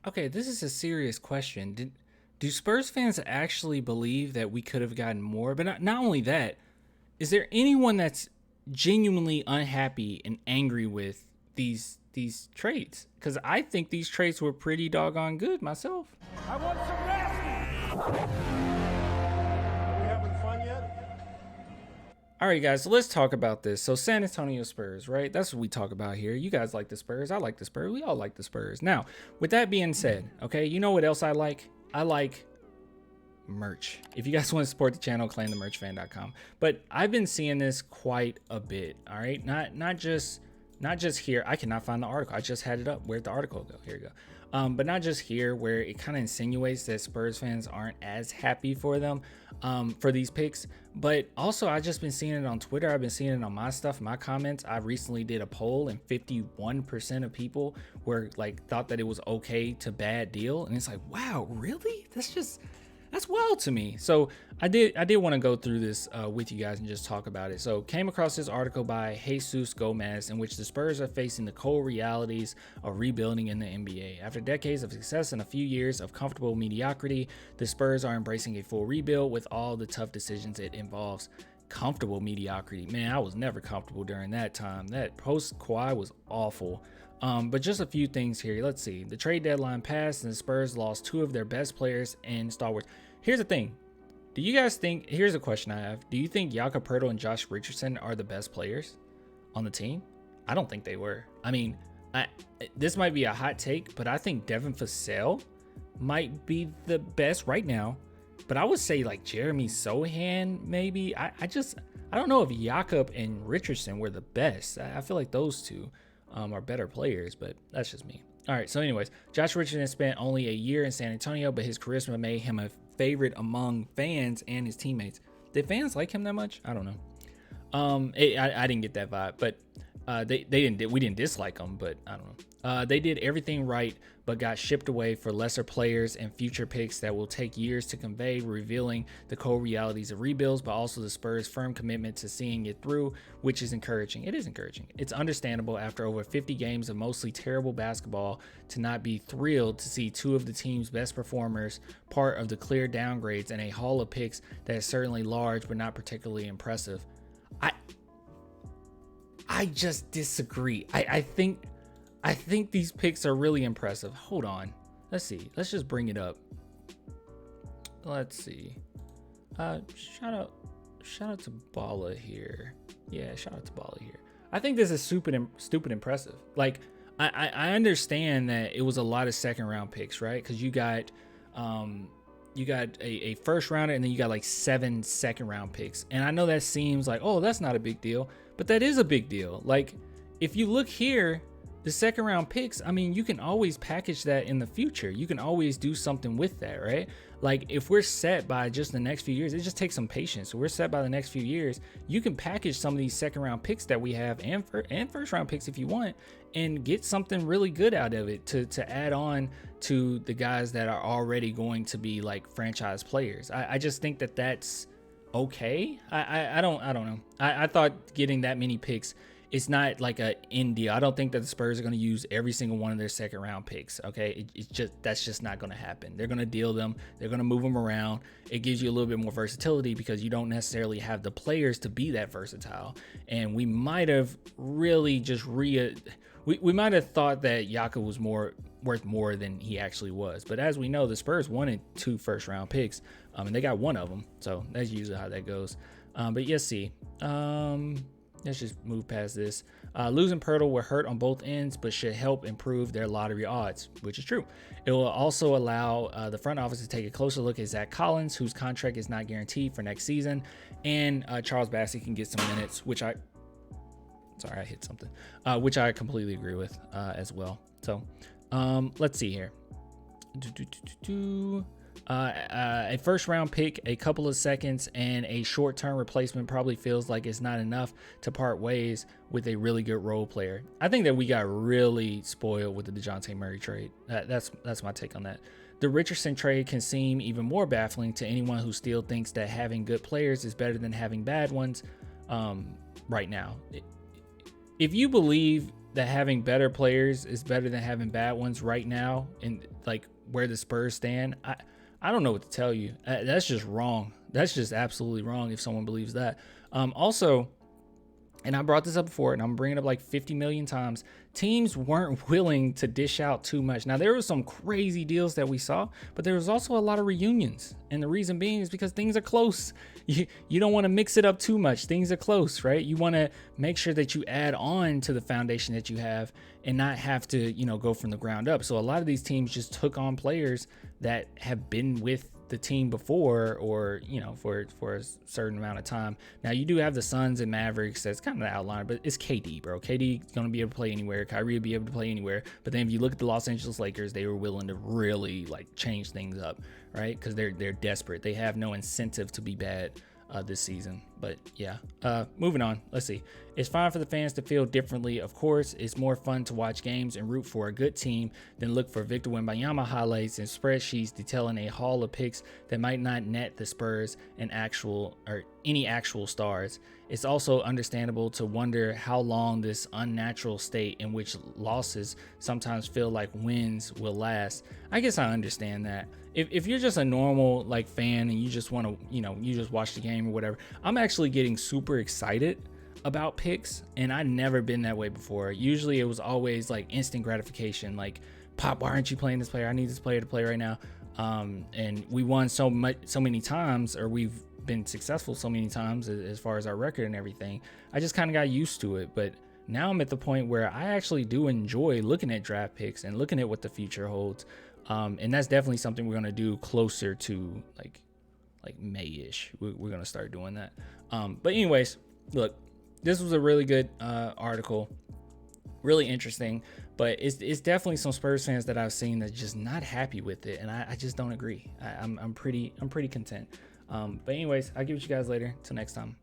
Okay, this is a serious question. Do Spurs fans actually believe that we could have gotten more? But not only that, is there anyone that's genuinely unhappy and angry with these trades? Because I think these trades were pretty doggone good myself. I want some rest. Are we having fun yet? All right, guys, so let's talk about this. So, San Antonio Spurs, right? That's what we talk about here. You guys like the Spurs. I like the Spurs. We all like the Spurs. Now, with that being said, okay, you know what else I like? I like merch. If you guys want to support the channel, claimthemerchfan.com. But I've been seeing this quite a bit. All right, not just here. I cannot find the article. I just had it up. Where'd the article go? Here we go. But not just here, where it kind of insinuates that Spurs fans aren't as happy for them, for these picks. But also, I've just been seeing it on Twitter. I've been seeing it on my stuff, my comments. I recently did a poll, and 51% of people were like, thought that it was okay to bad deal. And it's like, wow, really? That's wild to me. So I did want to go through this with you guys and just talk about it. So came across this article by Jesus Gomez in which the Spurs are facing the cold realities of rebuilding in the NBA. After decades of success and a few years of comfortable mediocrity, the Spurs are embracing a full rebuild with all the tough decisions it involves. Comfortable mediocrity. Man, I was never comfortable during that time. That post Kawhi was awful. But just a few things here. Let's see. The trade deadline passed and the Spurs lost two of their best players and stalwarts. Here's the thing. Do you guys think, here's a question I have. Do you think Jakob Poeltl and Josh Richardson are the best players on the team? I don't think they were. I mean, this might be a hot take, but I think Devin Vassell might be the best right now. But I would say like Jeremy Sohan, maybe. I don't know if Jakob and Richardson were the best. I feel like those two are better players, but that's just me. All right, so anyways, Josh Richardson spent only a year in San Antonio, but his charisma made him a favorite among fans and his teammates. Did fans like him that much? I don't know. I didn't get that vibe, but we didn't dislike him, but I don't know. They did everything right, but got shipped away for lesser players and future picks that will take years to convey, revealing the cold realities of rebuilds, but also the Spurs' firm commitment to seeing it through, which is encouraging. It is encouraging. It's understandable after over 50 games of mostly terrible basketball to not be thrilled to see two of the team's best performers part of the clear downgrades and a haul of picks that is certainly large but not particularly impressive. I just disagree. I think these picks are really impressive. Hold on. Let's see. Let's just bring it up. Let's see. Shout out to Bala here. Yeah, shout out to Bala here. I think this is stupid impressive. Like, I understand that it was a lot of second round picks, right? Because you got a first rounder and then you got like 7 second round picks. And I know that seems like, oh, that's not a big deal, but that is a big deal. Like, if you look here, the second round picks, I mean, you can always package that in the future. You can always do something with that, right? Like, if we're set by just the next few years, it just takes some patience. So we're set by the next few years. You can package some of these second round picks that we have and first round picks if you want, and get something really good out of it to add on to the guys that are already going to be like franchise players. I just think that that's okay. I don't know. I thought getting that many picks, it's not like a end deal. I don't think that the Spurs are going to use every single one of their second round picks. Okay, that's just not going to happen. They're going to deal them. They're going to move them around. It gives you a little bit more versatility because you don't necessarily have the players to be that versatile. And we might have really just we might have thought that Jakob was worth more than he actually was. But as we know, the Spurs wanted 2 first round picks, and they got one of them. So that's usually how that goes. But yes, see. Let's just move past this. Losing Poeltl will hurt on both ends, but should help improve their lottery odds, which is true. It will also allow the front office to take a closer look at Zach Collins, whose contract is not guaranteed for next season, and Charles Bassey can get some minutes, which I hit something, which I completely agree with as well. So let's see here. A first round pick, a couple of seconds, and a short-term replacement probably feels like it's not enough to part ways with a really good role player. I think that we got really spoiled with the DeJounte Murray trade. That's my take on that. The Richardson trade can seem even more baffling to anyone who still thinks that having good players is better than having bad ones right now. If you believe that having better players is better than having bad ones right now, and like where the Spurs stand, I don't know what to tell you. That's just wrong. That's just absolutely wrong if someone believes that. Also, and I brought this up before, and I'm bringing it up like 50 million times. Teams weren't willing to dish out too much. Now, there were some crazy deals that we saw, but there was also a lot of reunions. And the reason being is because things are close. You don't want to mix it up too much. Things are close, right? You want to make sure that you add on to the foundation that you have and not have to, go from the ground up. So a lot of these teams just took on players that have been with the team before, or for a certain amount of time. Now you do have the Suns and Mavericks, that's kind of the outline, but it's KD, bro. KD gonna be able to play anywhere. Kyrie will be able to play anywhere. But then if you look at the Los Angeles Lakers, they were willing to really like change things up, right? Because they're desperate. They have no incentive to be bad this season. But yeah, moving on. Let's see. It's fine for the fans to feel differently. Of course, it's more fun to watch games and root for a good team than look for Victor Wembanyama highlights and spreadsheets detailing a haul of picks that might not net the Spurs and any actual stars. It's also understandable to wonder how long this unnatural state in which losses sometimes feel like wins will last. I guess I understand that. If you're just a normal like fan and you just want to, you just watch the game or whatever, I'm actually getting super excited about picks, and I've never been that way before. Usually it was always like instant gratification, like, Pop, why aren't you playing this player? I need this player to play right now. And we won so many times, or we've been successful so many times as far as our record and everything. I just kind of got used to it. But now I'm at the point where I actually do enjoy looking at draft picks and looking at what the future holds. And that's definitely something we're going to do closer to like May-ish. We're going to start doing that. But anyways, look, this was a really good article, really interesting, but it's definitely some Spurs fans that I've seen that's just not happy with it, and I just don't agree. I'm pretty content. But anyways, I'll give it to you guys later. Till next time.